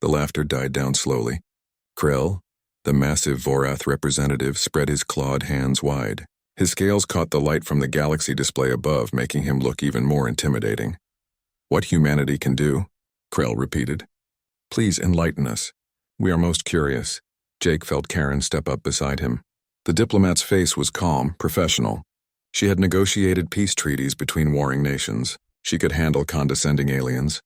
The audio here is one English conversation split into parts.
The laughter died down slowly. Krell, the massive Vorath representative, spread his clawed hands wide. His scales caught the light from the galaxy display above, making him look even more intimidating. What humanity can do, Krell repeated. Please enlighten us. We are most curious. Jake felt Karen step up beside him. The diplomat's face was calm, professional. She had negotiated peace treaties between warring nations. She could handle condescending aliens.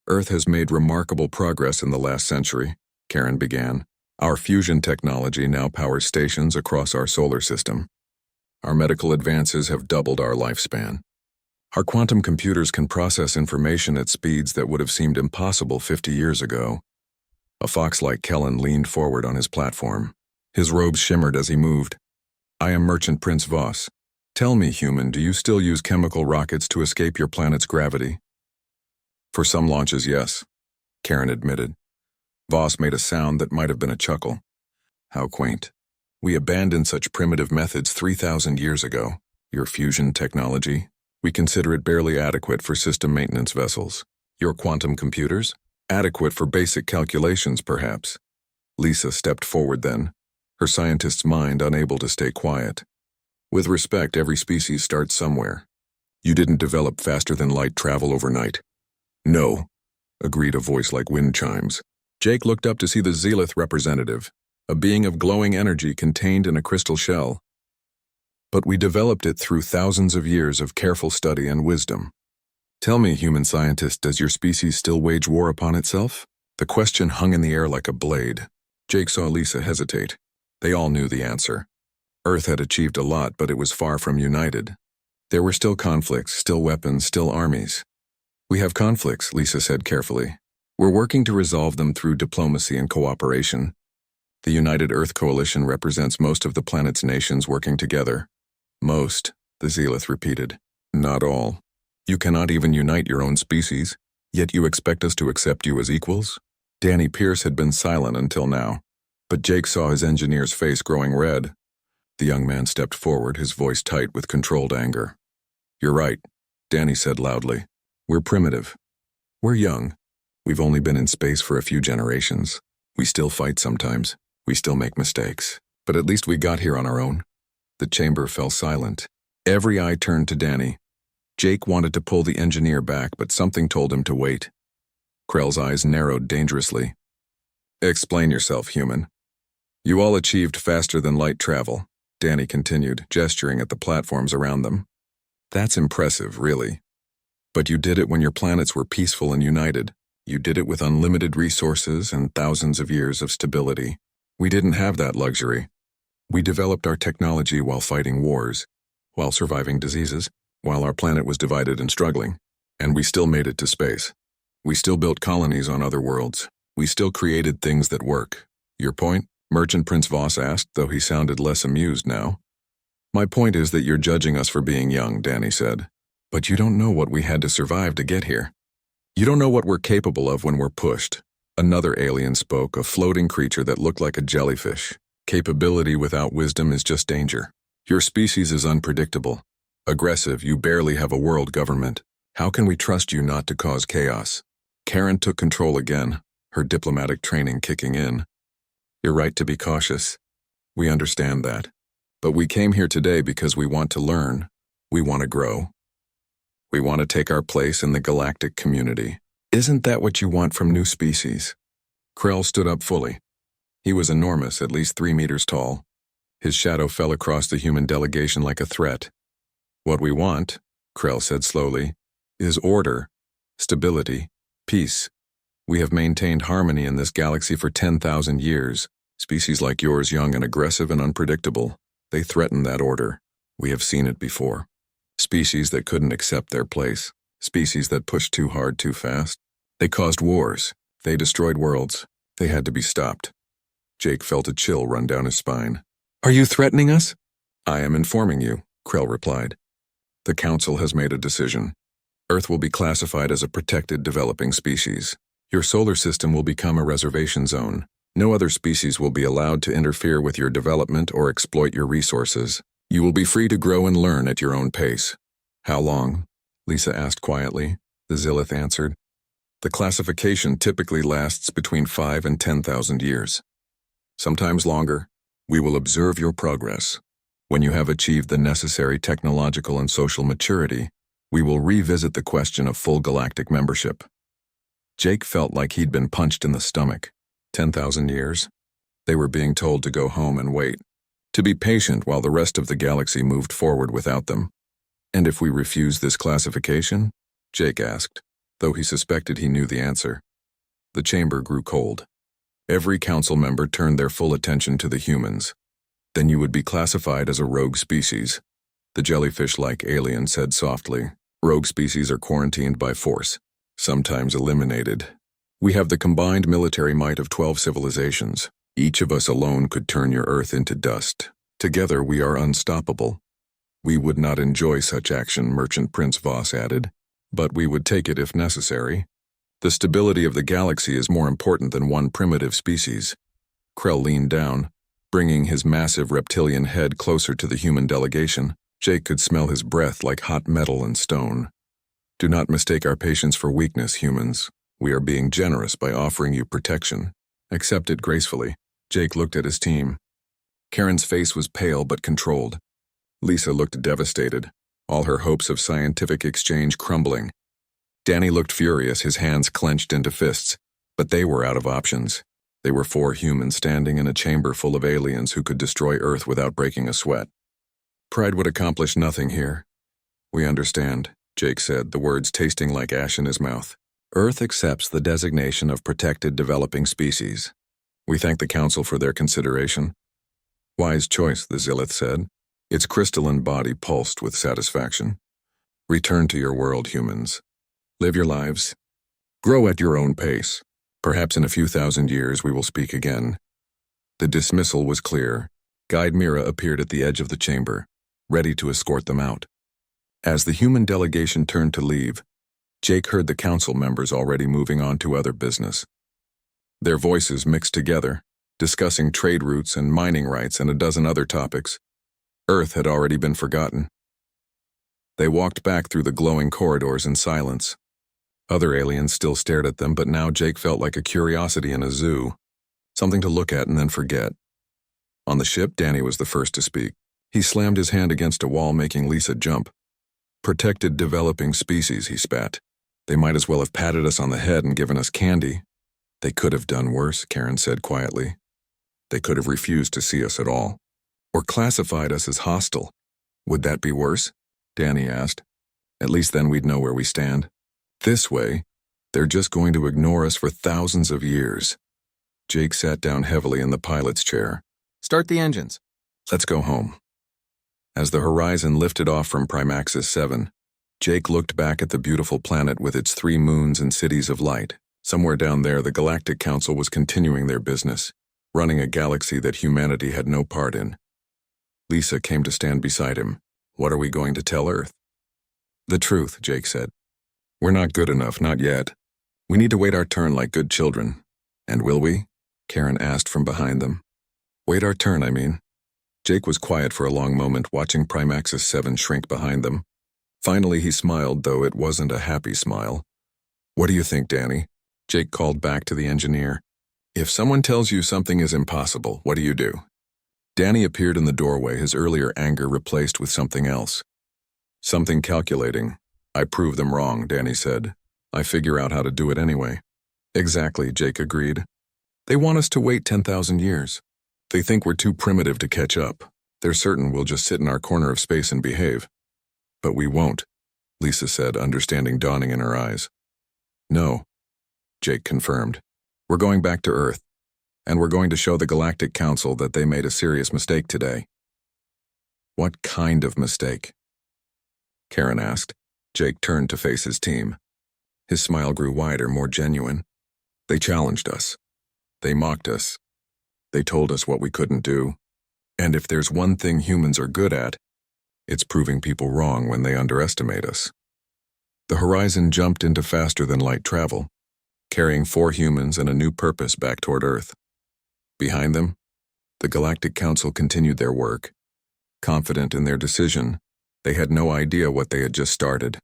Earth has made remarkable progress in the last century, Karen began. Our fusion technology now powers stations across our solar system. Our medical advances have doubled our lifespan. Our quantum computers can process information at speeds that would have seemed impossible 50 years ago. A fox like Kellen leaned forward on his platform. His robes shimmered as he moved. I am Merchant Prince Voss. Tell me, human, do you still use chemical rockets to escape your planet's gravity? For some launches, yes, Karen admitted. Voss made a sound that might have been a chuckle. How quaint. We abandoned such primitive methods 3,000 years ago. Your fusion technology? We consider it barely adequate for system maintenance vessels. Your quantum computers? Adequate for basic calculations, perhaps. Lisa stepped forward then, her scientist's mind unable to stay quiet. With respect, every species starts somewhere. You didn't develop faster than light travel overnight. No, agreed a voice like wind chimes. Jake looked up to see the Zealoth representative, a being of glowing energy contained in a crystal shell. But we developed it through thousands of years of careful study and wisdom. Tell me, human scientist, does your species still wage war upon itself? The question hung in the air like a blade. Jake saw Lisa hesitate. They all knew the answer. Earth had achieved a lot, but it was far from united. There were still conflicts, still weapons, still armies. We have conflicts, Lisa said carefully. We're working to resolve them through diplomacy and cooperation. The United Earth Coalition represents most of the planet's nations working together. Most, the Zealoth repeated. Not all. You cannot even unite your own species, yet you expect us to accept you as equals? Danny Pierce had been silent until now, but Jake saw his engineer's face growing red. The young man stepped forward, his voice tight with controlled anger. You're right, Danny said loudly. We're primitive. We're young. We've only been in space for a few generations. We still fight sometimes. We still make mistakes. But at least we got here on our own. The chamber fell silent. Every eye turned to Danny. Jake wanted to pull the engineer back, but something told him to wait. Krell's eyes narrowed dangerously. Explain yourself, human. You all achieved faster than light travel, Danny continued, gesturing at the platforms around them. That's impressive, really. But you did it when your planets were peaceful and united. You did it with unlimited resources and thousands of years of stability. We didn't have that luxury. We developed our technology while fighting wars, while surviving diseases, while our planet was divided and struggling. And we still made it to space. We still built colonies on other worlds. We still created things that work. Your point? Merchant Prince Voss asked, though he sounded less amused now. My point is that you're judging us for being young, Danny said. But you don't know what we had to survive to get here. You don't know what we're capable of when we're pushed. Another alien spoke, a floating creature that looked like a jellyfish. Capability without wisdom is just danger. Your species is unpredictable. Aggressive, you barely have a world government. How can we trust you not to cause chaos? Karen took control again, her diplomatic training kicking in. You're right to be cautious. We understand that. But we came here today because we want to learn. We want to grow. We want to take our place in the galactic community. Isn't that what you want from new species? Krell stood up fully. He was enormous, at least 3 meters tall. His shadow fell across the human delegation like a threat. What we want, Krell said slowly, is order, stability, peace. We have maintained harmony in this galaxy for 10,000 years. Species like yours, young and aggressive and unpredictable, they threaten that order. We have seen it before. Species that couldn't accept their place. Species that pushed too hard too fast. They caused wars. They destroyed worlds. They had to be stopped. Jake felt a chill run down his spine. Are you threatening us? I am informing you, Krell replied. The Council has made a decision. Earth will be classified as a protected developing species. Your solar system will become a reservation zone. No other species will be allowed to interfere with your development or exploit your resources. You will be free to grow and learn at your own pace. How long? Lisa asked quietly. The Zealoth answered. The classification typically lasts between 5 and 10,000 years. Sometimes longer. We will observe your progress. When you have achieved the necessary technological and social maturity, we will revisit the question of full galactic membership. Jake felt like he'd been punched in the stomach. 10,000 years? They were being told to go home and wait, to be patient while the rest of the galaxy moved forward without them. And if we refuse this classification? Jake asked, though he suspected he knew the answer. The chamber grew cold. Every council member turned their full attention to the humans. Then you would be classified as a rogue species. The jellyfish-like alien said softly. Rogue species are quarantined by force, sometimes eliminated. We have the combined military might of 12 civilizations. Each of us alone could turn your Earth into dust. Together we are unstoppable. We would not enjoy such action, Merchant Prince Voss added, but we would take it if necessary. The stability of the galaxy is more important than one primitive species. Krell leaned down, bringing his massive reptilian head closer to the human delegation. Jake could smell his breath like hot metal and stone. Do not mistake our patience for weakness, humans. We are being generous by offering you protection. Accept it gracefully. Jake looked at his team. Karen's face was pale but controlled. Lisa looked devastated, all her hopes of scientific exchange crumbling. Danny looked furious, his hands clenched into fists, but they were out of options. They were 4 humans standing in a chamber full of aliens who could destroy Earth without breaking a sweat. Pride would accomplish nothing here. We understand, Jake said, the words tasting like ash in his mouth. Earth accepts the designation of protected developing species. We thank the Council for their consideration. Wise choice, the Zillith said. Its crystalline body pulsed with satisfaction. Return to your world, humans. Live your lives. Grow at your own pace. Perhaps in a few thousand years we will speak again. The dismissal was clear. Guide Mira appeared at the edge of the chamber, ready to escort them out. As the human delegation turned to leave, Jake heard the council members already moving on to other business. Their voices mixed together, discussing trade routes and mining rights and a dozen other topics. Earth had already been forgotten. They walked back through the glowing corridors in silence. Other aliens still stared at them, but now Jake felt like a curiosity in a zoo, something to look at and then forget. On the ship, Danny was the first to speak. He slammed his hand against a wall, making Lisa jump. Protected developing species, he spat. They might as well have patted us on the head and given us candy. They could have done worse, Karen said quietly. They could have refused to see us at all, or classified us as hostile. Would that be worse? Danny asked. At least then we'd know where we stand. This way, they're just going to ignore us for thousands of years. Jake sat down heavily in the pilot's chair. Start the engines. Let's go home. As the horizon lifted off from Primaxis 7, Jake looked back at the beautiful planet with its 3 moons and cities of light. Somewhere down there, the Galactic Council was continuing their business, running a galaxy that humanity had no part in. Lisa came to stand beside him. What are we going to tell Earth? The truth, Jake said. We're not good enough, not yet. We need to wait our turn like good children. And will we? Karen asked from behind them. Wait our turn, I mean. Jake was quiet for a long moment, watching Primaxis 7 shrink behind them. Finally he smiled, though it wasn't a happy smile. What do you think, Danny? Jake called back to the engineer. If someone tells you something is impossible, what do you do? Danny appeared in the doorway, his earlier anger replaced with something else. Something calculating. I prove them wrong, Danny said. I figure out how to do it anyway. Exactly, Jake agreed. They want us to wait 10,000 years. They think we're too primitive to catch up. They're certain we'll just sit in our corner of space and behave. But we won't, Lisa said, understanding dawning in her eyes. No, Jake confirmed. We're going back to Earth, and we're going to show the Galactic Council that they made a serious mistake today. What kind of mistake? Karen asked. Jake turned to face his team. His smile grew wider, more genuine. They challenged us. They mocked us. They told us what we couldn't do. And if there's one thing humans are good at, it's proving people wrong when they underestimate us. The horizon jumped into faster-than-light travel, carrying 4 humans and a new purpose back toward Earth. Behind them, the Galactic Council continued their work. Confident in their decision, they had no idea what they had just started.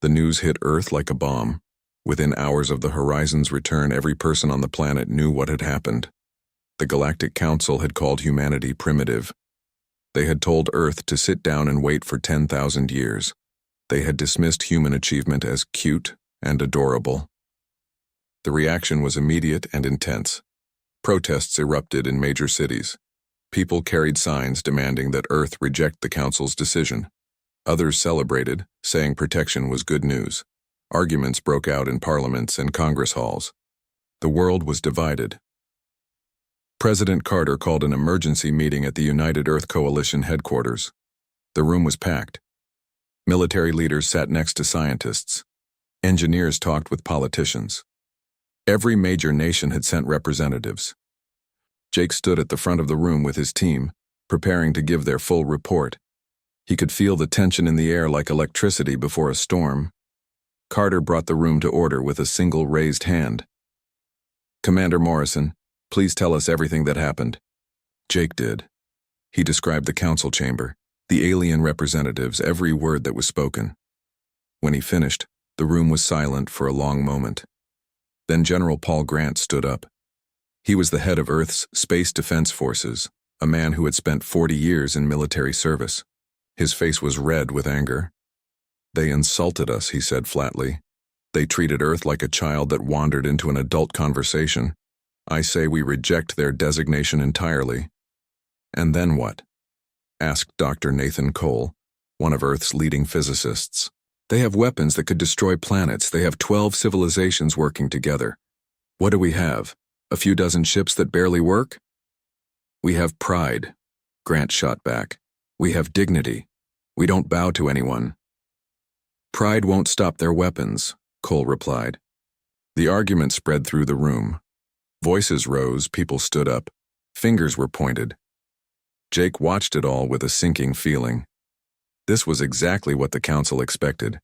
The news hit Earth like a bomb. Within hours of the Horizon's return, every person on the planet knew what had happened. The Galactic Council had called humanity primitive. They had told Earth to sit down and wait for 10,000 years. They had dismissed human achievement as cute and adorable. The reaction was immediate and intense. Protests erupted in major cities. People carried signs demanding that Earth reject the Council's decision. Others celebrated, saying protection was good news. Arguments broke out in parliaments and Congress halls. The world was divided. President Carter called an emergency meeting at the United Earth Coalition headquarters. The room was packed. Military leaders sat next to scientists. Engineers talked with politicians. Every major nation had sent representatives. Jake stood at the front of the room with his team, preparing to give their full report. He could feel the tension in the air like electricity before a storm. Carter brought the room to order with a single raised hand. "Commander Morrison, please tell us everything that happened." Jake did. He described the council chamber, the alien representatives, every word that was spoken. When he finished, the room was silent for a long moment. Then General Paul Grant stood up. He was the head of Earth's Space Defense Forces, a man who had spent 40 years in military service. His face was red with anger. "They insulted us," he said flatly. "They treated Earth like a child that wandered into an adult conversation. I say we reject their designation entirely." "And then what?" asked Dr. Nathan Cole, one of Earth's leading physicists. "They have weapons that could destroy planets. They have 12 civilizations working together. What do we have? A few dozen ships that barely work?" "We have pride," Grant shot back. "We have dignity. We don't bow to anyone." "Pride won't stop their weapons," Cole replied. The argument spread through the room. Voices rose, people stood up. Fingers were pointed. Jake watched it all with a sinking feeling. This was exactly what the Council expected.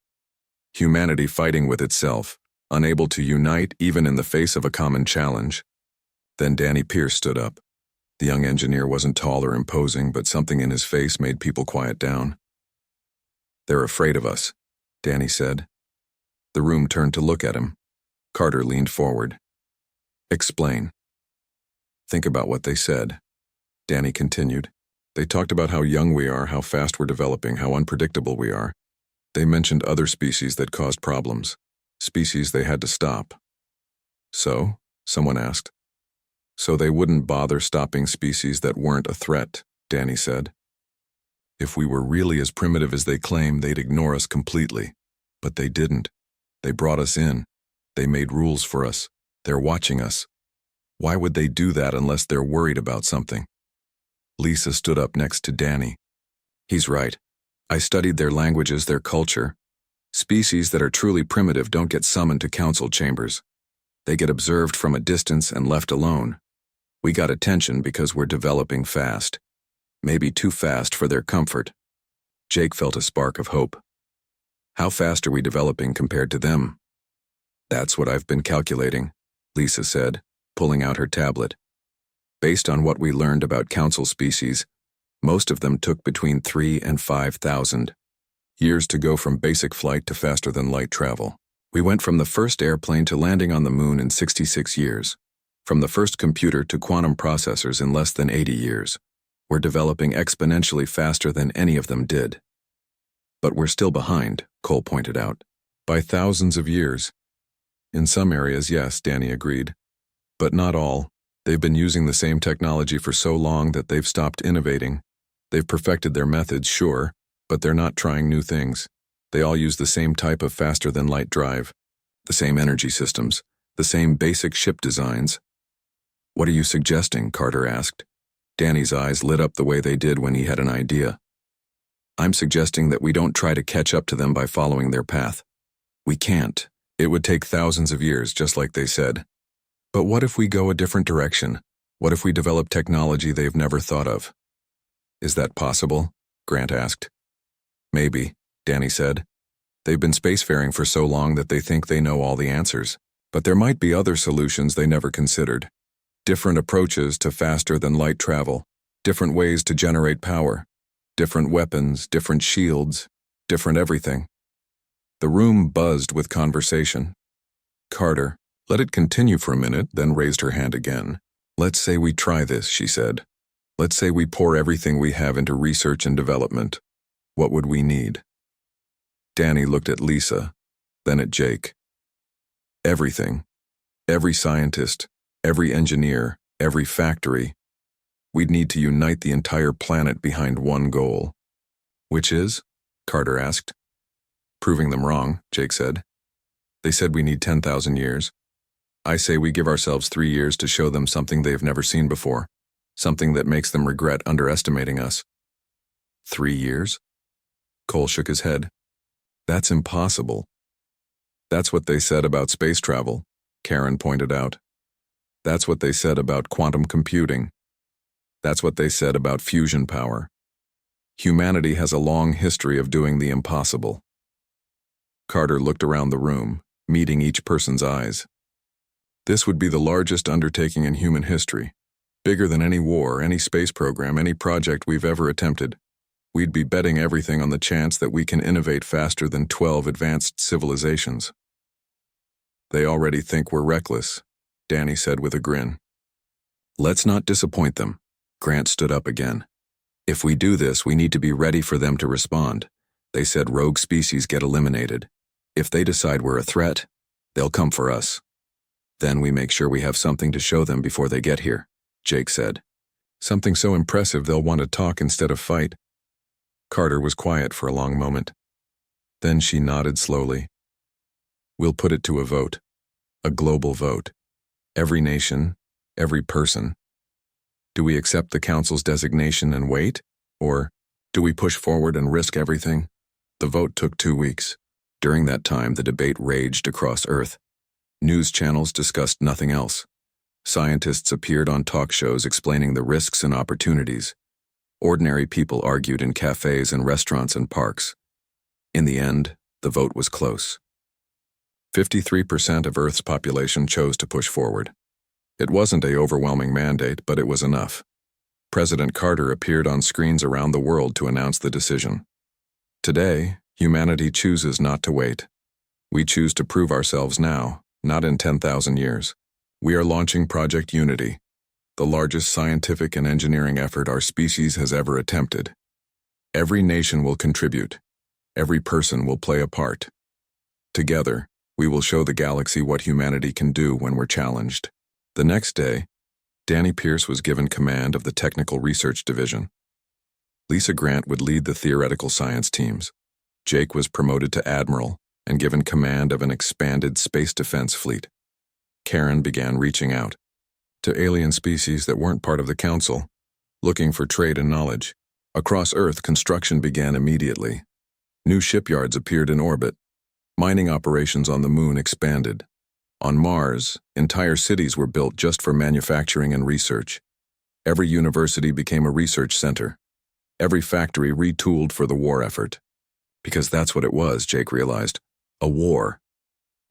Humanity fighting with itself, unable to unite even in the face of a common challenge. Then Danny Pierce stood up. The young engineer wasn't tall or imposing, but something in his face made people quiet down. "They're afraid of us," Danny said. The room turned to look at him. Carter leaned forward. "Explain." "Think about what they said," Danny continued. "They talked about how young we are, how fast we're developing, how unpredictable we are. They mentioned other species that caused problems, species they had to stop." "So?" someone asked. "So they wouldn't bother stopping species that weren't a threat," Danny said. "If we were really as primitive as they claim, they'd ignore us completely. But they didn't. They brought us in. They made rules for us. They're watching us. Why would they do that unless they're worried about something?" Lisa stood up next to Danny. "He's right. I studied their languages, their culture. Species that are truly primitive don't get summoned to council chambers. They get observed from a distance and left alone. We got attention because we're developing fast. Maybe too fast for their comfort." Jake felt a spark of hope. "How fast are we developing compared to them?" "That's what I've been calculating," Lisa said, pulling out her tablet. "Based on what we learned about council species, most of them took between 3,000 and 5,000 years to go from basic flight to faster-than-light travel. We went from the first airplane to landing on the moon in 66 years, from the first computer to quantum processors in less than 80 years. We're developing exponentially faster than any of them did." "But we're still behind," Cole pointed out. "By thousands of years." "In some areas, yes," Danny agreed. "But not all. They've been using the same technology for so long that they've stopped innovating. They've perfected their methods, sure, but they're not trying new things. They all use the same type of faster-than-light drive, the same energy systems, the same basic ship designs." "What are you suggesting?" Carter asked. Danny's eyes lit up the way they did when he had an idea. "I'm suggesting that we don't try to catch up to them by following their path. We can't. It would take thousands of years, just like they said. But what if we go a different direction? What if we develop technology they've never thought of?" "Is that possible?" Grant asked. "Maybe," Danny said. "They've been spacefaring for so long that they think they know all the answers. But there might be other solutions they never considered. Different approaches to faster-than-light travel, different ways to generate power, different weapons, different shields, different everything." The room buzzed with conversation. Carter let it continue for a minute, then raised her hand again. Let's say we try this, she said. Let's say we pour everything we have into research and development. What would we need? Danny looked at Lisa, then at Jake. Everything. Every scientist, every engineer, every factory. We'd need to unite the entire planet behind one goal. Which is? Carter asked. Proving them wrong, Jake said. They said we need 10,000 years. I say we give ourselves 3 years to show them something they've never seen before, something that makes them regret underestimating us. 3 years? Cole shook his head. That's impossible. That's what they said about space travel, Karen pointed out. That's what they said about quantum computing. That's what they said about fusion power. Humanity has a long history of doing the impossible. Carter looked around the room, meeting each person's eyes. This would be the largest undertaking in human history, bigger than any war, any space program, any project we've ever attempted. We'd be betting everything on the chance that we can innovate faster than 12 advanced civilizations. They already think we're reckless, Danny said with a grin. Let's not disappoint them. Grant stood up again. If we do this, we need to be ready for them to respond. They said rogue species get eliminated. If they decide we're a threat, they'll come for us. Then we make sure we have something to show them before they get here, Jake said. Something so impressive they'll want to talk instead of fight. Carter was quiet for a long moment. Then she nodded slowly. We'll put it to a vote. A global vote. Every nation, every person. Do we accept the Council's designation and wait? Or do we push forward and risk everything? The vote took 2 weeks. During that time, the debate raged across Earth. News channels discussed nothing else. Scientists appeared on talk shows explaining the risks and opportunities. Ordinary people argued in cafes and restaurants and parks. In the end, the vote was close. 53% of Earth's population chose to push forward. It wasn't an overwhelming mandate, but it was enough. President Carter appeared on screens around the world to announce the decision. Today, humanity chooses not to wait. We choose to prove ourselves now, not in 10,000 years. We are launching Project Unity, the largest scientific and engineering effort our species has ever attempted. Every nation will contribute. Every person will play a part. Together, we will show the galaxy what humanity can do when we're challenged. The next day, Danny Pierce was given command of the Technical Research Division. Lisa Grant would lead the theoretical science teams. Jake was promoted to admiral and given command of an expanded space defense fleet. Karen began reaching out to alien species that weren't part of the Council, looking for trade and knowledge. Across Earth, construction began immediately. New shipyards appeared in orbit. Mining operations on the Moon expanded. On Mars, entire cities were built just for manufacturing and research. Every university became a research center. Every factory retooled for the war effort. Because that's what it was, Jake realized. A war.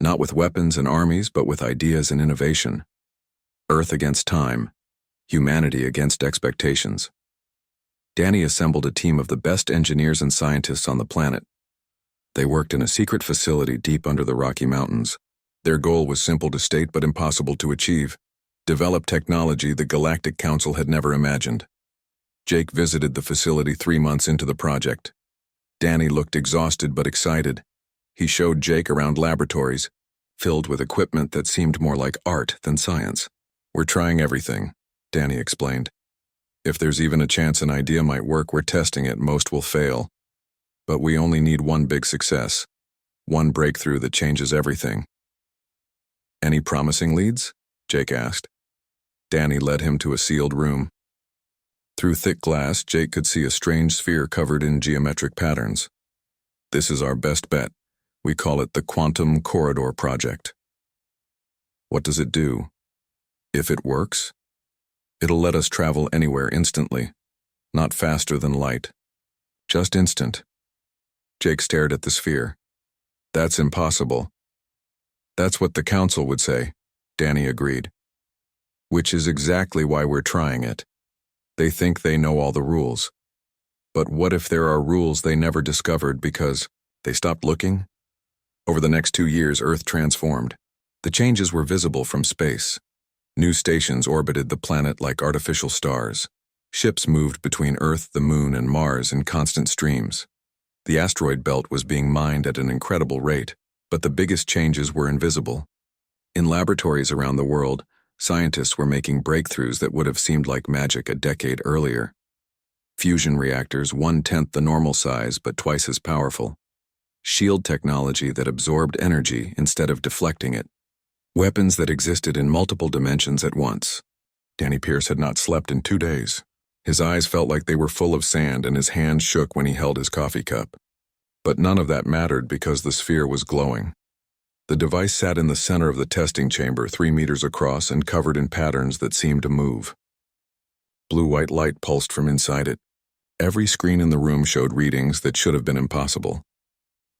Not with weapons and armies, but with ideas and innovation. Earth against time. Humanity against expectations. Danny assembled a team of the best engineers and scientists on the planet. They worked in a secret facility deep under the Rocky Mountains. Their goal was simple to state but impossible to achieve: develop technology the Galactic Council had never imagined. Jake visited the facility 3 months into the project. Danny looked exhausted but excited. He showed Jake around laboratories, filled with equipment that seemed more like art than science. We're trying everything, Danny explained. If there's even a chance an idea might work, we're testing it. Most will fail. But we only need one big success. One breakthrough that changes everything. Any promising leads? Jake asked. Danny led him to a sealed room. Through thick glass, Jake could see a strange sphere covered in geometric patterns. This is our best bet. We call it the Quantum Corridor Project. What does it do? If it works, it'll let us travel anywhere instantly, not faster than light. Just instant. Jake stared at the sphere. That's impossible. That's what the Council would say, Danny agreed. Which is exactly why we're trying it. They think they know all the rules. But what if there are rules they never discovered because they stopped looking? Over the next 2 years, Earth transformed. The changes were visible from space. New stations orbited the planet like artificial stars. Ships moved between Earth, the Moon, and Mars in constant streams. The asteroid belt was being mined at an incredible rate, but the biggest changes were invisible. In laboratories around the world, scientists were making breakthroughs that would have seemed like magic a decade earlier. Fusion reactors 1/10 the normal size but twice as powerful. Shield technology that absorbed energy instead of deflecting it. Weapons that existed in multiple dimensions at once. Danny Pierce had not slept in 2 days. His eyes felt like they were full of sand and his hands shook when he held his coffee cup. But none of that mattered because the sphere was glowing. The device sat in the center of the testing chamber 3 meters across and covered in patterns that seemed to move. Blue-white light pulsed from inside it. Every screen in the room showed readings that should have been impossible.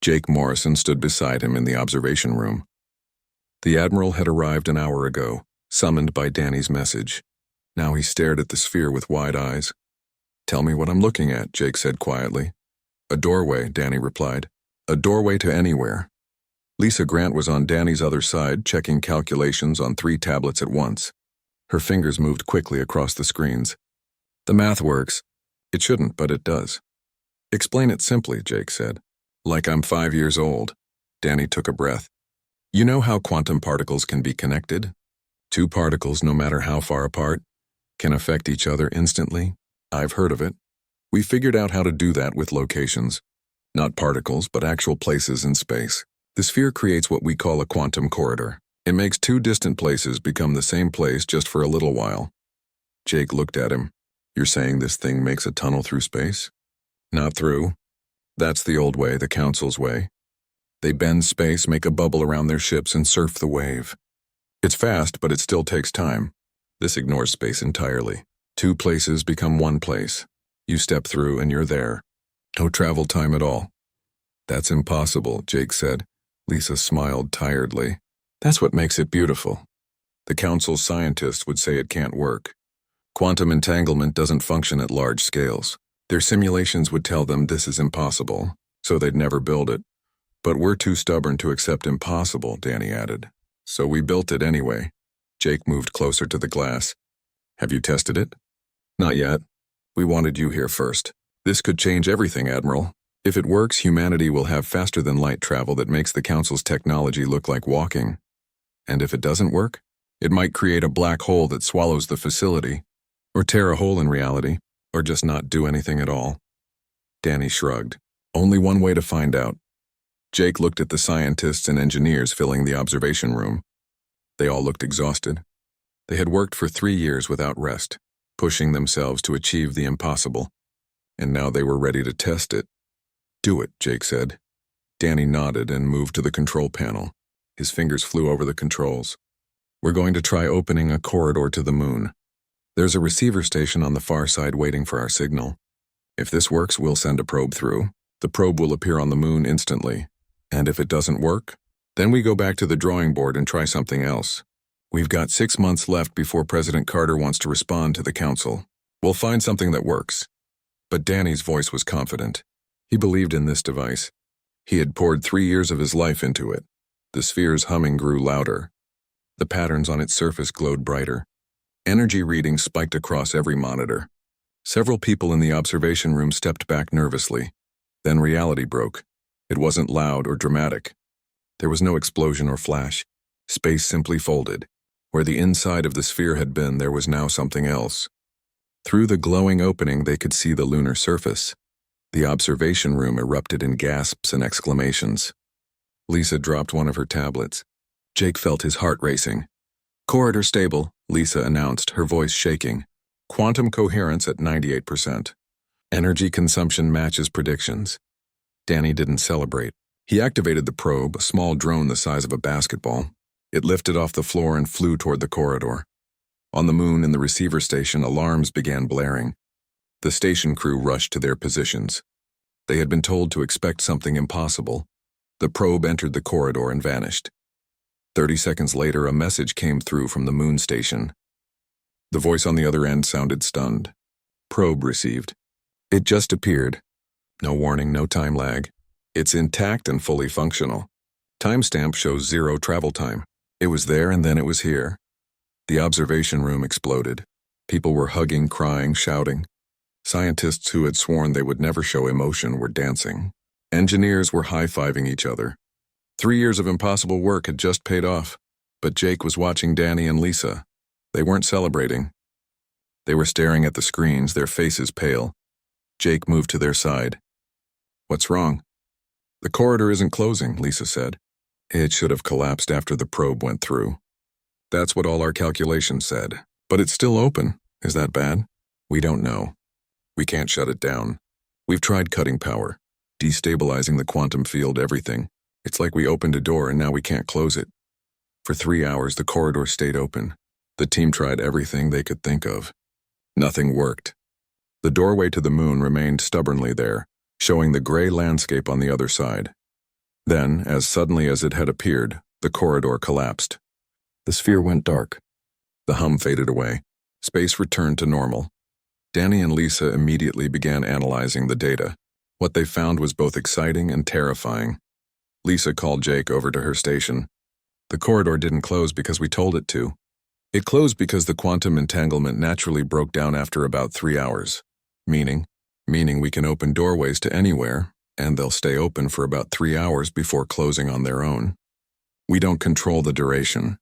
Jake Morrison stood beside him in the observation room. The Admiral had arrived an hour ago, summoned by Danny's message. Now he stared at the sphere with wide eyes. "Tell me what I'm looking at," Jake said quietly. "A doorway," Danny replied. "A doorway to anywhere." Lisa Grant was on Danny's other side, checking calculations on 3 tablets at once. Her fingers moved quickly across the screens. "The math works. It shouldn't, but it does." "Explain it simply," Jake said. "Like I'm 5 years old." Danny took a breath. "You know how quantum particles can be connected? 2 particles, no matter how far apart, can affect each other instantly? I've heard of it. We figured out how to do that with locations. Not particles, but actual places in space. The sphere creates what we call a quantum corridor. It makes 2 distant places become the same place just for a little while." Jake looked at him. "You're saying this thing makes a tunnel through space?" "Not through. That's the old way, the Council's way. They bend space, make a bubble around their ships, and surf the wave. It's fast, but it still takes time. This ignores space entirely. 2 places become 1 place. You step through and you're there. No travel time at all." "That's impossible," Jake said. Lisa smiled tiredly. "That's what makes it beautiful. The Council's scientists would say it can't work. Quantum entanglement doesn't function at large scales. Their simulations would tell them this is impossible, so they'd never build it. But we're too stubborn to accept impossible," Danny added. "So we built it anyway." Jake moved closer to the glass. "Have you tested it?" "Not yet. We wanted you here first. This could change everything, Admiral. If it works, humanity will have faster-than-light travel that makes the Council's technology look like walking. And if it doesn't work, it might create a black hole that swallows the facility, or tear a hole in reality, or just not do anything at all." Danny shrugged. "Only one way to find out." Jake looked at the scientists and engineers filling the observation room. They all looked exhausted. They had worked for 3 years without rest, pushing themselves to achieve the impossible. And now they were ready to test it. "Do it," Jake said. Danny nodded and moved to the control panel. His fingers flew over the controls. "We're going to try opening a corridor to the moon. There's a receiver station on the far side waiting for our signal. If this works, we'll send a probe through. The probe will appear on the moon instantly. And if it doesn't work, then we go back to the drawing board and try something else. We've got 6 months left before President Carter wants to respond to the Council. We'll find something that works." But Danny's voice was confident. He believed in this device. He had poured 3 years of his life into it. The sphere's humming grew louder. The patterns on its surface glowed brighter. Energy readings spiked across every monitor. Several people in the observation room stepped back nervously. Then reality broke. It wasn't loud or dramatic. There was no explosion or flash. Space simply folded. Where the inside of the sphere had been, there was now something else. Through the glowing opening, they could see the lunar surface. The observation room erupted in gasps and exclamations. Lisa dropped one of her tablets. Jake felt his heart racing. "Corridor stable," Lisa announced, her voice shaking. "Quantum coherence at 98%. Energy consumption matches predictions." Danny didn't celebrate. He activated the probe, a small drone the size of a basketball. It lifted off the floor and flew toward the corridor. On the moon in the receiver station, alarms began blaring. The station crew rushed to their positions. They had been told to expect something impossible. The probe entered the corridor and vanished. 30 seconds later, a message came through from the moon station. The voice on the other end sounded stunned. "Probe received. It just appeared. No warning, no time lag. It's intact and fully functional. Timestamp shows 0 travel time. It was there and then it was here. The observation room exploded. People were hugging, crying, shouting. Scientists who had sworn they would never show emotion were dancing. Engineers were high-fiving each other. 3 years of impossible work had just paid off, but Jake was watching Danny and Lisa. They weren't celebrating. They were staring at the screens, their faces pale. Jake moved to their side. "What's wrong?" "The corridor isn't closing," Lisa said. "It should have collapsed after the probe went through." "That's what all our calculations said. But it's still open. Is that bad?" "We don't know. We can't shut it down. We've tried cutting power, destabilizing the quantum field, everything. It's like we opened a door and now we can't close it." For 3 hours, the corridor stayed open. The team tried everything they could think of. Nothing worked. The doorway to the moon remained stubbornly there, showing the gray landscape on the other side. Then, as suddenly as it had appeared, the corridor collapsed. The sphere went dark. The hum faded away. Space returned to normal. Danny and Lisa immediately began analyzing the data. What they found was both exciting and terrifying. Lisa called Jake over to her station. "The corridor didn't close because we told it to. It closed because the quantum entanglement naturally broke down after about 3 hours. Meaning we can open doorways to anywhere, and they'll stay open for about 3 hours before closing on their own. We don't control the duration."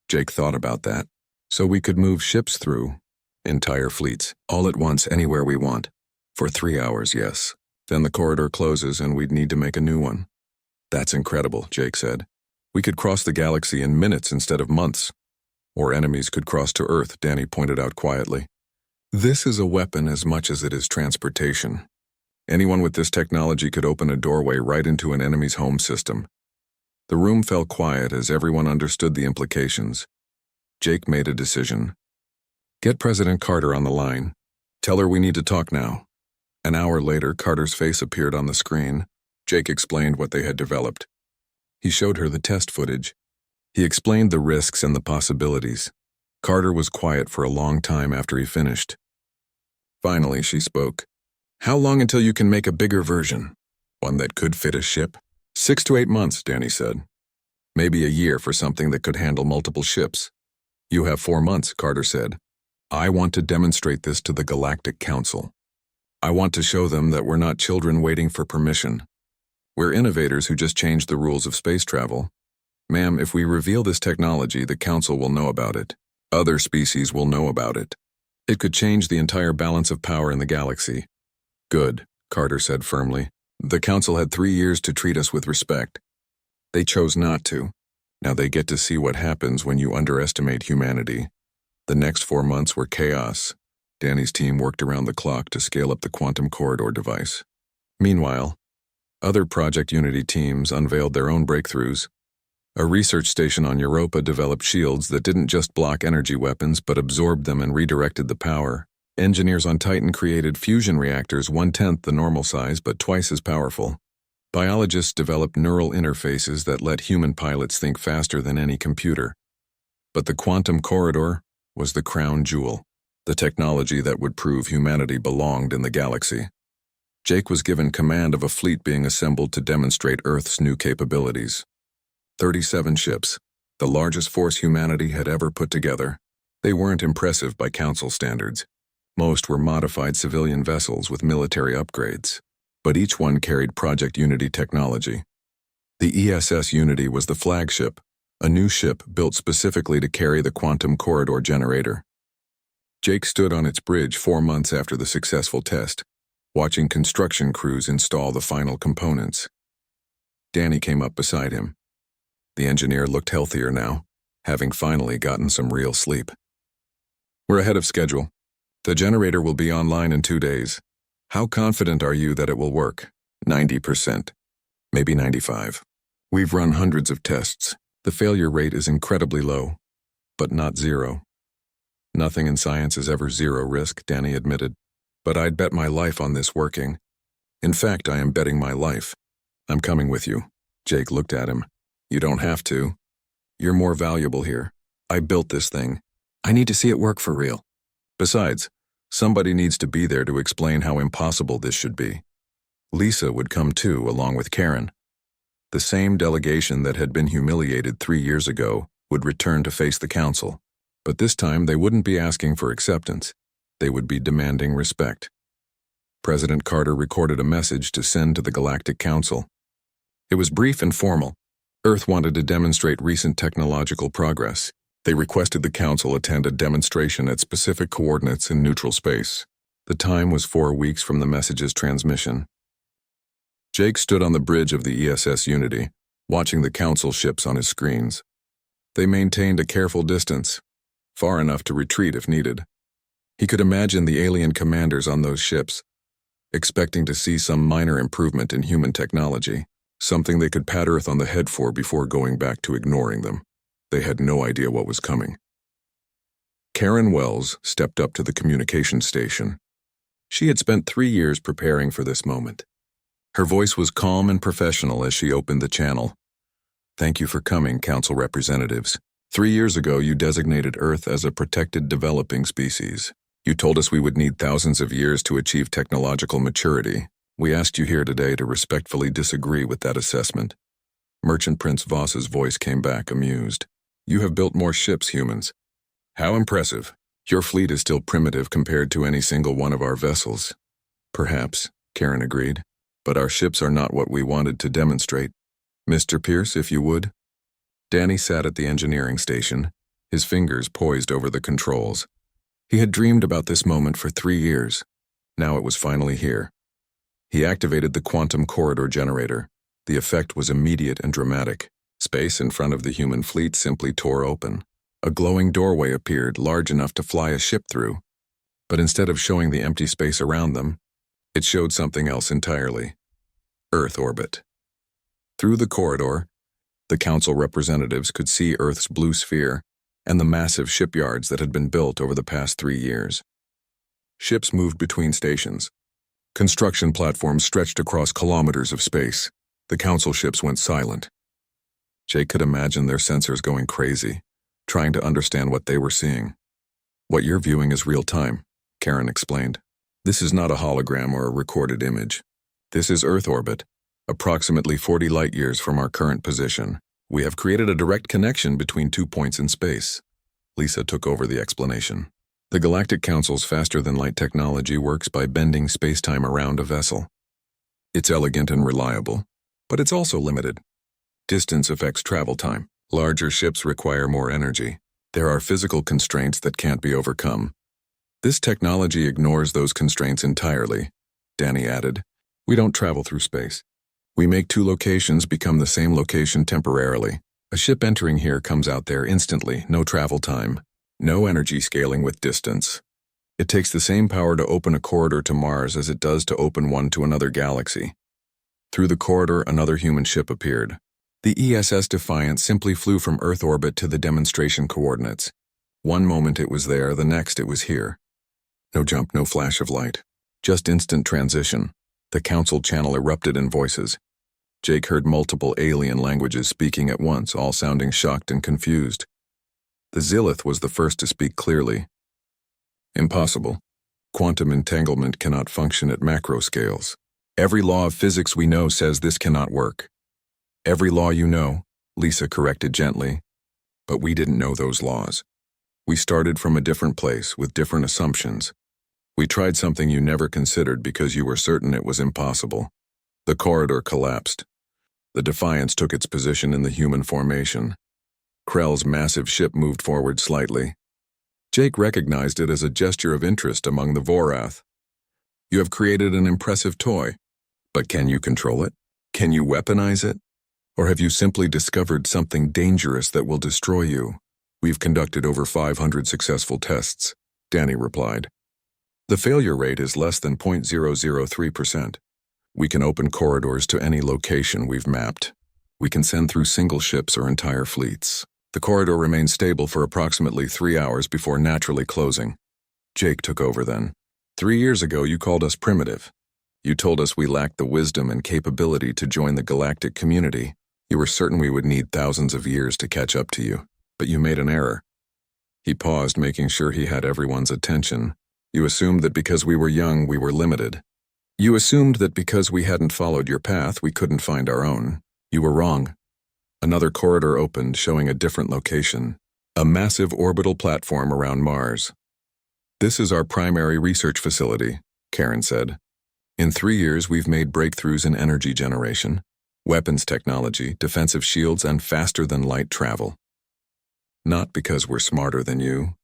Jake thought about that. "So we could move ships through, entire fleets, all at once anywhere we want. For 3 hours, yes. Then the corridor closes and we'd need to make a new one." "That's incredible," Jake said. "We could cross the galaxy in minutes instead of months. Or enemies could cross to Earth," Danny pointed out quietly. "This is a weapon as much as it is transportation. Anyone with this technology could open a doorway right into an enemy's home system." The room fell quiet as everyone understood the implications. Jake made a decision. "Get President Carter on the line. Tell her we need to talk now." An hour later, Carter's face appeared on the screen. Jake explained what they had developed. He showed her the test footage. He explained the risks and the possibilities. Carter was quiet for a long time after he finished. Finally, she spoke. "How long until you can make a bigger version? One that could fit a ship?" 6 to 8 months, Danny said. "Maybe a year for something that could handle multiple ships." "You have 4 months, Carter said. "I want to demonstrate this to the Galactic Council. I want to show them that we're not children waiting for permission. We're innovators who just changed the rules of space travel. Ma'am, if we reveal this technology, the Council will know about it. Other species will know about it. It could change the entire balance of power in the galaxy." "Good," Carter said firmly. "The Council had 3 years to treat us with respect. They chose not to. Now they get to see what happens when you underestimate humanity." The next 4 months were chaos. Danny's team worked around the clock to scale up the quantum corridor device. Meanwhile, other Project Unity teams unveiled their own breakthroughs. A research station on Europa developed shields that didn't just block energy weapons but absorbed them and redirected the power. Engineers on Titan created fusion reactors 1/10 the normal size but twice as powerful. Biologists developed neural interfaces that let human pilots think faster than any computer. But the quantum corridor was the crown jewel, the technology that would prove humanity belonged in the galaxy. Jake was given command of a fleet being assembled to demonstrate Earth's new capabilities. 37 ships, the largest force humanity had ever put together. They weren't impressive by Council standards. Most were modified civilian vessels with military upgrades, but each one carried Project Unity technology. The ESS Unity was the flagship, a new ship built specifically to carry the quantum corridor generator. Jake stood on its bridge 4 months after the successful test, watching construction crews install the final components. Danny came up beside him. The engineer looked healthier now, having finally gotten some real sleep. "We're ahead of schedule. The generator will be online in 2 days. How confident are you that it will work?" 90%. Maybe 95. "We've run hundreds of tests. The failure rate is incredibly low, but not zero." "Nothing in science is ever zero risk," Danny admitted. "But I'd bet my life on this working. In fact, I am betting my life. I'm coming with you." Jake looked at him. "You don't have to. You're more valuable here. I built this thing. I need to see it work for real. Besides, somebody needs to be there to explain how impossible this should be." Lisa would come too, along with Karen. The same delegation that had been humiliated 3 years ago would return to face the council. But this time they wouldn't be asking for acceptance. They would be demanding respect. President Carter recorded a message to send to the Galactic Council. It was brief and formal. Earth wanted to demonstrate recent technological progress. They requested the Council attend a demonstration at specific coordinates in neutral space. The time was 4 weeks from the message's transmission. Jake stood on the bridge of the ESS Unity, watching the Council ships on his screens. They maintained a careful distance, far enough to retreat if needed. He could imagine the alien commanders on those ships, expecting to see some minor improvement in human technology, something they could pat Earth on the head for before going back to ignoring them. They had no idea what was coming. Karen Wells stepped up to the communication station. She had spent 3 years preparing for this moment. Her voice was calm and professional as she opened the channel. "Thank you for coming, Council representatives. 3 years ago, you designated Earth as a protected developing species. You told us we would need thousands of years to achieve technological maturity. We asked you here today to respectfully disagree with that assessment." Merchant Prince Voss's voice came back, amused. "You have built more ships, humans. How impressive. Your fleet is still primitive compared to any single one of our vessels." "Perhaps," Karen agreed, "but our ships are not what we wanted to demonstrate. Mr. Pierce, if you would." Danny sat at the engineering station, his fingers poised over the controls. He had dreamed about this moment for 3 years. Now it was finally here. He activated the quantum corridor generator. The effect was immediate and dramatic. Space in front of the human fleet simply tore open. A glowing doorway appeared, large enough to fly a ship through. But instead of showing the empty space around them, it showed something else entirely. Earth orbit. Through the corridor, the Council representatives could see Earth's blue sphere and the massive shipyards that had been built over the past 3 years. Ships moved between stations. Construction platforms stretched across kilometers of space. The Council ships went silent. Jake could imagine their sensors going crazy, trying to understand what they were seeing. "What you're viewing is real time," Karen explained. "This is not a hologram or a recorded image. This is Earth orbit, approximately 40 light-years from our current position. We have created a direct connection between 2 points in space." Lisa took over the explanation. "The Galactic Council's faster-than-light technology works by bending space-time around a vessel. It's elegant and reliable, but it's also limited. Distance affects travel time. Larger ships require more energy. There are physical constraints that can't be overcome. This technology ignores those constraints entirely," Danny added. "We don't travel through space. We make 2 locations become the same location temporarily. A ship entering here comes out there instantly, no travel time, no energy scaling with distance. It takes the same power to open a corridor to Mars as it does to open one to another galaxy." Through the corridor, another human ship appeared. The ESS Defiant simply flew from Earth orbit to the demonstration coordinates. One moment it was there, the next it was here. No jump, no flash of light. Just instant transition. The Council channel erupted in voices. Jake heard multiple alien languages speaking at once, all sounding shocked and confused. The Zilith was the first to speak clearly. "Impossible. Quantum entanglement cannot function at macro scales. Every law of physics we know says this cannot work." "Every law you know," Lisa corrected gently. "But we didn't know those laws. We started from a different place with different assumptions. We tried something you never considered because you were certain it was impossible." The corridor collapsed. The Defiance took its position in the human formation. Krell's massive ship moved forward slightly. Jake recognized it as a gesture of interest among the Vorath. "You have created an impressive toy, but can you control it? Can you weaponize it? Or have you simply discovered something dangerous that will destroy you?" "We've conducted over 500 successful tests," Danny replied. "The failure rate is less than 0.003%. We can open corridors to any location we've mapped. We can send through single ships or entire fleets. The corridor remained stable for approximately 3 hours before naturally closing." Jake took over then. 3 years ago, you called us primitive. You told us we lacked the wisdom and capability to join the galactic community. You were certain we would need thousands of years to catch up to you. But you made an error." He paused, making sure he had everyone's attention. "You assumed that because we were young, we were limited. You assumed that because we hadn't followed your path, we couldn't find our own. You were wrong. Another corridor opened, showing a different location, a massive orbital platform around Mars. "This is our primary research facility," Karen said. "In 3 years, we've made breakthroughs in energy generation, weapons technology, defensive shields, and faster-than-light travel. Not because we're smarter than you,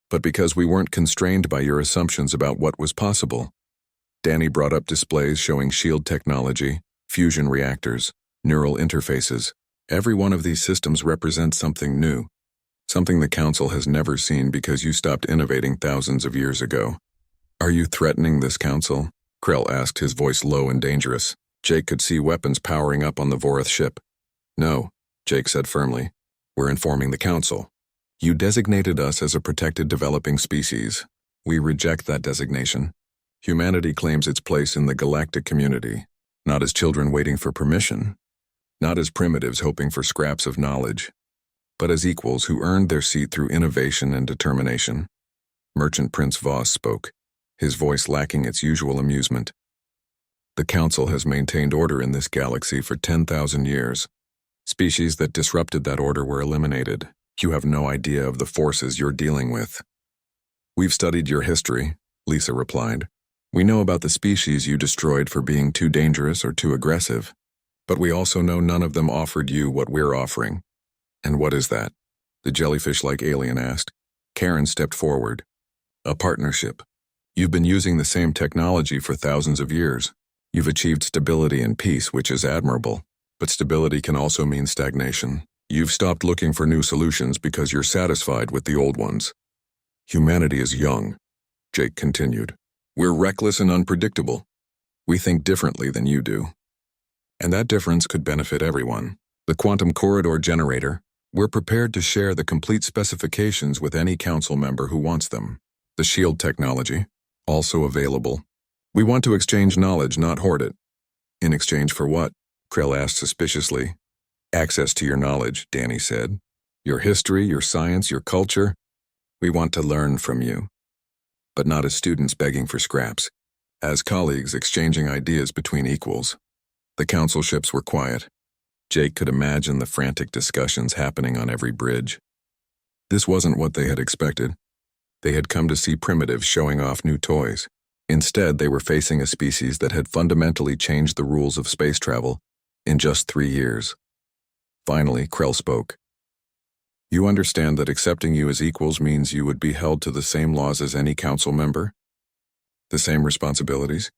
but because we weren't constrained by your assumptions about what was possible." Danny brought up displays showing shield technology, fusion reactors, neural interfaces. Every one of these systems represents something new, something the Council has never seen because you stopped innovating thousands of years ago. "Are you threatening this Council?" Krell asked, his voice low and dangerous. Jake could see weapons powering up on the Vorath ship. "No," Jake said firmly. "We're informing the Council. You designated us as a protected developing species. We reject that designation. Humanity claims its place in the galactic community, not as children waiting for permission, not as primitives hoping for scraps of knowledge, but as equals who earned their seat through innovation and determination." Merchant Prince Voss spoke, his voice lacking its usual amusement. "The Council has maintained order in this galaxy for 10,000 years. Species that disrupted that order were eliminated. You have no idea of the forces you're dealing with." "We've studied your history," Lisa replied. "We know about the species you destroyed for being too dangerous or too aggressive, but we also know none of them offered you what we're offering." "And what is that?" the jellyfish-like alien asked. Karen stepped forward. "A partnership. You've been using the same technology for thousands of years. You've achieved stability and peace, which is admirable, but stability can also mean stagnation. You've stopped looking for new solutions because you're satisfied with the old ones. Humanity is young," Jake continued. "We're reckless and unpredictable. We think differently than you do. And that difference could benefit everyone. The quantum corridor generator, we're prepared to share the complete specifications with any council member who wants them. The shield technology, also available. We want to exchange knowledge, not hoard it." "In exchange for what?" Krell asked suspiciously. "Access to your knowledge," Danny said. "Your history, your science, your culture. We want to learn from you. But not as students begging for scraps. As colleagues exchanging ideas between equals." The council ships were quiet. Jake could imagine the frantic discussions happening on every bridge. This wasn't what they had expected. They had come to see primitives showing off new toys. Instead, they were facing a species that had fundamentally changed the rules of space travel in just 3 years. Finally, Krell spoke. "You understand that accepting you as equals means you would be held to the same laws as any council member? The same responsibilities?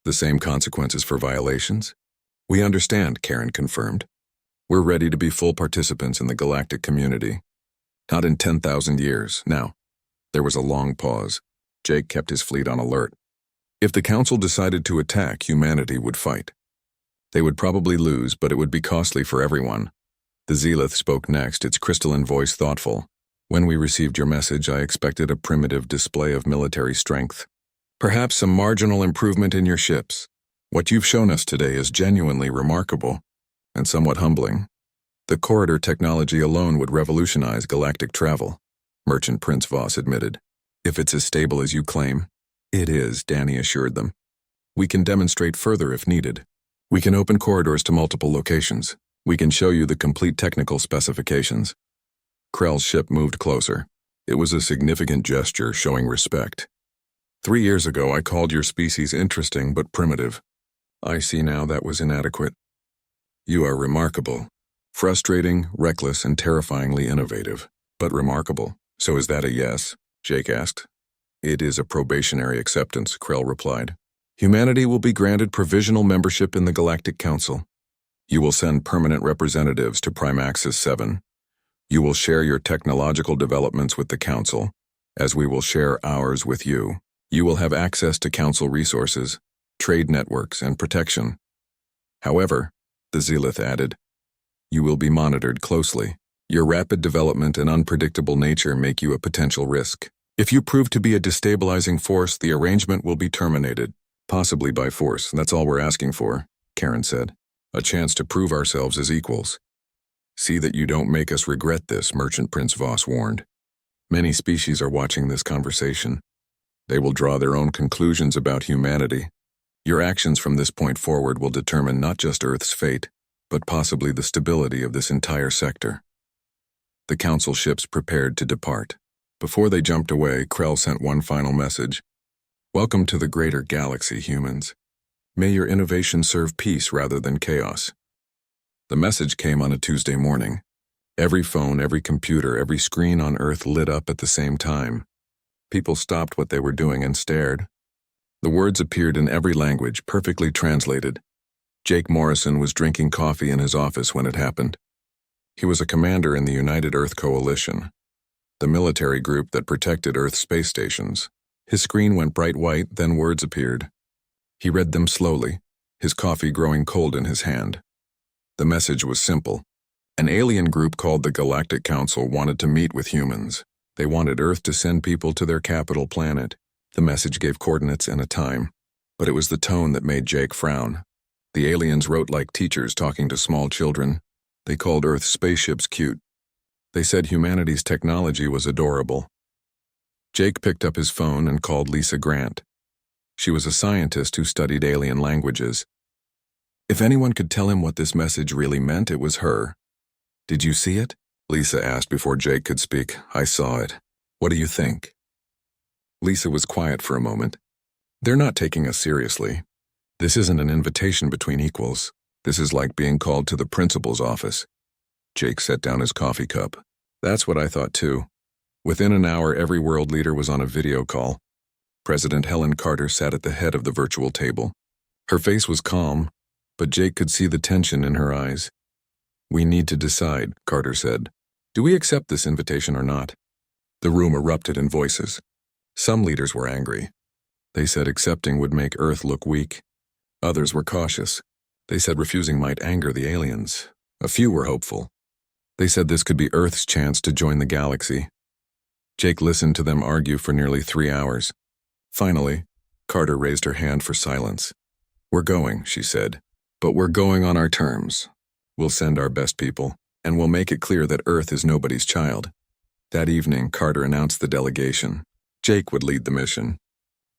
The same consequences for violations?" "We understand," Karen confirmed. "We're ready to be full participants in the galactic community. Not in 10,000 years, now." There was a long pause. Jake kept his fleet on alert. "If the Council decided to attack, humanity would fight. They would probably lose, but it would be costly for everyone." The Zealoth spoke next, its crystalline voice thoughtful. "When we received your message, I expected a primitive display of military strength. Perhaps some marginal improvement in your ships. What you've shown us today is genuinely remarkable, and somewhat humbling. The corridor technology alone would revolutionize galactic travel," Merchant Prince Voss admitted. "If it's as stable as you claim." "It is," Danny assured them. "We can demonstrate further if needed. We can open corridors to multiple locations. We can show you the complete technical specifications." Krell's ship moved closer. It was a significant gesture showing respect. 3 years ago, I called your species interesting but primitive. I see now that was inadequate. You are remarkable. Frustrating, reckless, and terrifyingly innovative. But remarkable. So is that a yes? Jake asked. "It is a probationary acceptance," Krell replied. "Humanity will be granted provisional membership in the Galactic Council. You will send permanent representatives to Primaxis 7. You will share your technological developments with the Council, as we will share ours with you. You will have access to Council resources, trade networks, and protection. However," the Zealoth added, "you will be monitored closely. Your rapid development and unpredictable nature make you a potential risk. If you prove to be a destabilizing force, the arrangement will be terminated, possibly by force. That's all we're asking for," Karen said. "A chance to prove ourselves as equals." "See that you don't make us regret this," Merchant Prince Voss warned. "Many species are watching this conversation. They will draw their own conclusions about humanity. Your actions from this point forward will determine not just Earth's fate, but possibly the stability of this entire sector. The council ships prepared to depart. Before they jumped away, Krell sent one final message. "Welcome to the greater galaxy, humans. May your innovation serve peace rather than chaos." The message came on a Tuesday morning. Every phone, every computer, every screen on Earth lit up at the same time. People stopped what they were doing and stared. The words appeared in every language, perfectly translated. Jake Morrison was drinking coffee in his office when it happened. He was a commander in the United Earth Coalition, the military group that protected Earth's space stations. His screen went bright white, then words appeared. He read them slowly, his coffee growing cold in his hand. The message was simple. An alien group called the Galactic Council wanted to meet with humans. They wanted Earth to send people to their capital planet. The message gave coordinates and a time, but it was the tone that made Jake frown. The aliens wrote like teachers talking to small children. They called Earth's spaceships cute. They said humanity's technology was adorable. Jake picked up his phone and called Lisa Grant. She was a scientist who studied alien languages. If anyone could tell him what this message really meant, it was her. "Did you see it?" Lisa asked before Jake could speak. "I saw it. What do you think?" Lisa was quiet for a moment. "They're not taking us seriously. This isn't an invitation between equals. This is like being called to the principal's office." Jake set down his coffee cup. "That's what I thought too." Within an hour, every world leader was on a video call. President Helen Carter sat at the head of the virtual table. Her face was calm, but Jake could see the tension in her eyes. "We need to decide," Carter said. "Do we accept this invitation or not?" The room erupted in voices. Some leaders were angry. They said accepting would make Earth look weak. Others were cautious. They said refusing might anger the aliens. A few were hopeful. They said this could be Earth's chance to join the galaxy. Jake listened to them argue for nearly 3 hours. Finally, Carter raised her hand for silence. "We're going," she said, "but we're going on our terms. We'll send our best people, and we'll make it clear that Earth is nobody's child." That evening, Carter announced the delegation. Jake would lead the mission.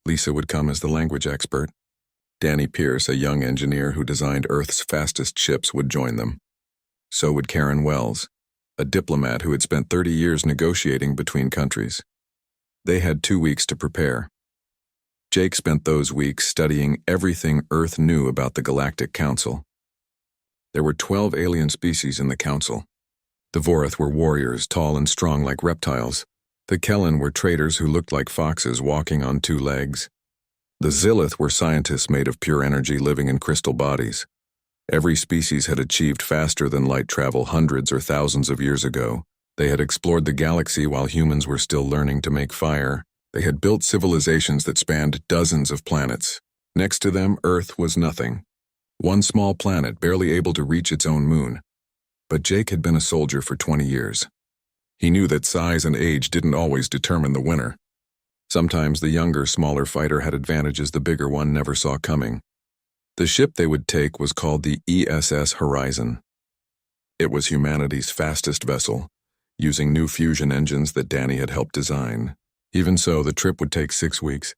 Lisa would come as the language expert. Danny Pierce, a young engineer who designed Earth's fastest ships, would join them. So would Karen Wells, a diplomat who had spent 30 years negotiating between countries. They had 2 weeks to prepare. Jake spent those weeks studying everything Earth knew about the Galactic Council. There were 12 alien species in the council. The Vorath were warriors, tall and strong like reptiles. The Kellen were traders who looked like foxes walking on 2 legs. The Zillith were scientists made of pure energy living in crystal bodies. Every species had achieved faster than light travel hundreds or thousands of years ago. They had explored the galaxy while humans were still learning to make fire. They had built civilizations that spanned dozens of planets. Next to them, Earth was nothing. One small planet barely able to reach its own moon. But Jake had been a soldier for 20 years. He knew that size and age didn't always determine the winner. Sometimes the younger, smaller fighter had advantages the bigger one never saw coming. The ship they would take was called the ESS Horizon. It was humanity's fastest vessel, using new fusion engines that Danny had helped design. Even so, the trip would take 6 weeks.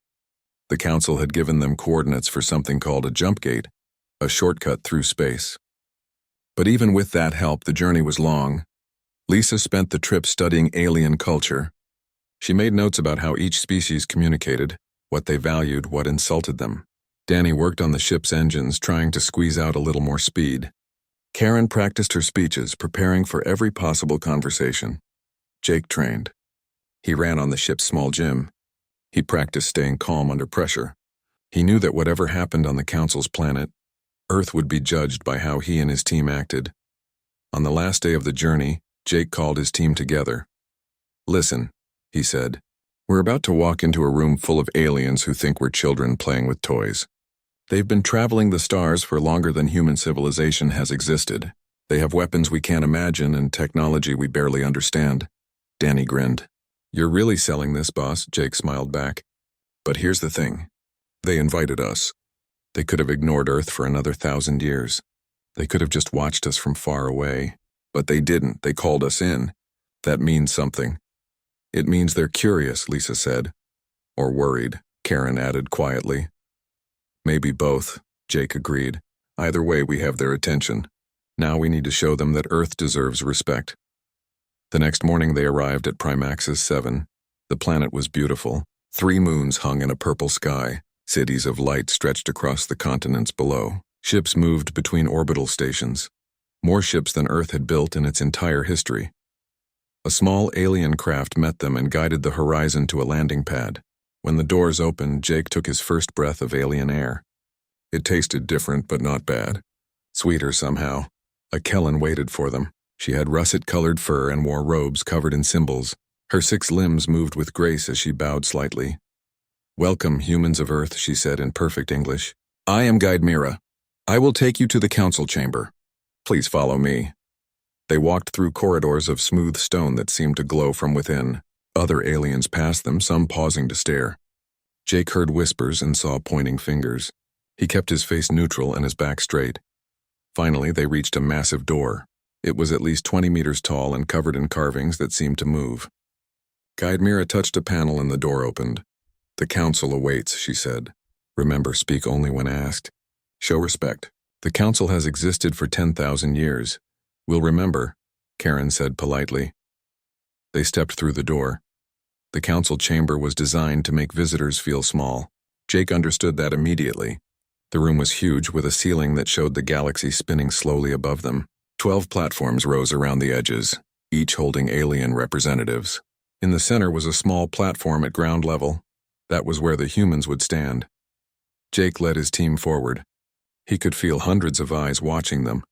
The council had given them coordinates for something called a jump gate, a shortcut through space. But even with that help, the journey was long. Lisa spent the trip studying alien culture. She made notes about how each species communicated, what they valued, what insulted them. Danny worked on the ship's engines, trying to squeeze out a little more speed. Karen practiced her speeches, preparing for every possible conversation. Jake trained. He ran on the ship's small gym. He practiced staying calm under pressure. He knew that whatever happened on the council's planet, Earth would be judged by how he and his team acted. On the last day of the journey, Jake called his team together. "Listen," he said. "We're about to walk into a room full of aliens who think we're children playing with toys. They've been traveling the stars for longer than human civilization has existed. They have weapons we can't imagine and technology we barely understand." Danny grinned. "You're really selling this, boss," Jake smiled back. "But here's the thing. They invited us. They could have ignored Earth for another 1,000 years. They could have just watched us from far away. But they didn't. They called us in. That means something." "It means they're curious," Lisa said. "Or worried," Karen added quietly. "Maybe both," Jake agreed. "Either way, we have their attention. Now we need to show them that Earth deserves respect. The next morning they arrived at Primaxis 7. The planet was beautiful. 3 moons hung in a purple sky. Cities of light stretched across the continents below. Ships moved between orbital stations. More ships than Earth had built in its entire history. A small alien craft met them and guided the horizon to a landing pad. When the doors opened, Jake took his first breath of alien air. It tasted different, but not bad. Sweeter somehow. A Kellen waited for them. She had russet-colored fur and wore robes covered in symbols. Her 6 limbs moved with grace as she bowed slightly. "Welcome, humans of Earth," she said in perfect English. "I am Guide Mira. I will take you to the council chamber. Please follow me." They walked through corridors of smooth stone that seemed to glow from within. Other aliens passed them, some pausing to stare. Jake heard whispers and saw pointing fingers. He kept his face neutral and his back straight. Finally, they reached a massive door. It was at least 20 meters tall and covered in carvings that seemed to move. Guide Mira touched a panel and the door opened. "The council awaits," she said. "Remember, speak only when asked. Show respect. The council has existed for 10,000 years. We'll remember," Karen said politely. They stepped through the door. The council chamber was designed to make visitors feel small. Jake understood that immediately. The room was huge, with a ceiling that showed the galaxy spinning slowly above them. 12 platforms rose around the edges, each holding alien representatives. In the center was a small platform at ground level. That was where the humans would stand. Jake led his team forward. He could feel hundreds of eyes watching them.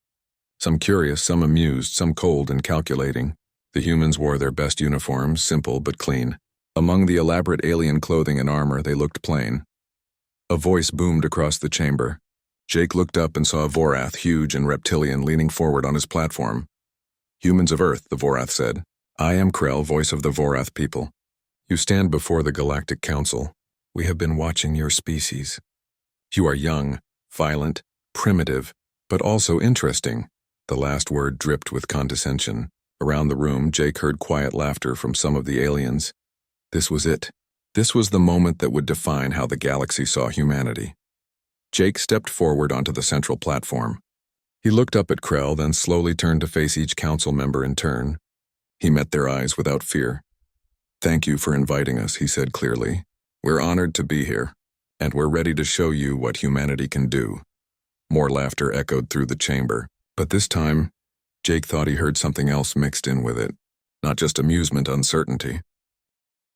Some curious, some amused, some cold and calculating. The humans wore their best uniforms, simple but clean. Among the elaborate alien clothing and armor, they looked plain. A voice boomed across the chamber. Jake looked up and saw Vorath, huge and reptilian, leaning forward on his platform. "Humans of Earth," the Vorath said. "I am Krell, voice of the Vorath people. You stand before the Galactic Council. We have been watching your species. You are young, violent, primitive, but also interesting." The last word dripped with condescension. Around the room, Jake heard quiet laughter from some of the aliens. This was it. This was the moment that would define how the galaxy saw humanity. Jake stepped forward onto the central platform. He looked up at Krell, then slowly turned to face each council member in turn. He met their eyes without fear. "Thank you for inviting us," he said clearly. "We're honored to be here, and we're ready to show you what humanity can do." More laughter echoed through the chamber, but this time, Jake thought he heard something else mixed in with it. Not just amusement, uncertainty.